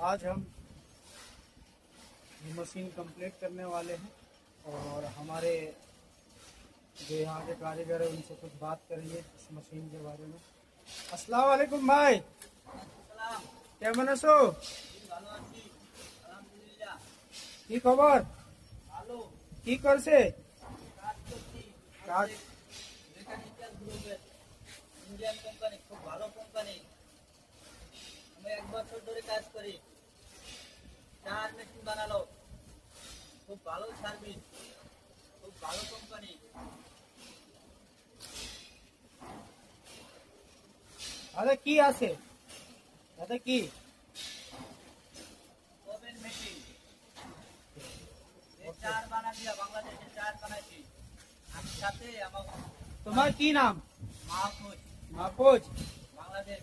आज हम ये मशीन कंप्लीट करने वाले हैं और हमारे जो यहाँ के कारीगर है उनसे कुछ बात करेंगे इस मशीन के बारे में। अस्सलाम वालेकुम भाई, কেমন আছো? কি খবর? কি করছে? কাজ ইন্ডিয়ান কোম্পানি, খুব ভালো কোম্পানি। আমি 1 বছর ধরে কাজ করি। 4 মেশিন বানালো, খুব ভালো সার্ভিস, খুব ভালো কোম্পানি। আরে কি আছে? এটা কি? Oven machine. এই 4 বানা দিয়া বাংলাদেশে 4 বানাইছি। আমি সাথে আমার তোমার কি নাম? মাহফুজ, মাহফুজ। বাংলাদেশ।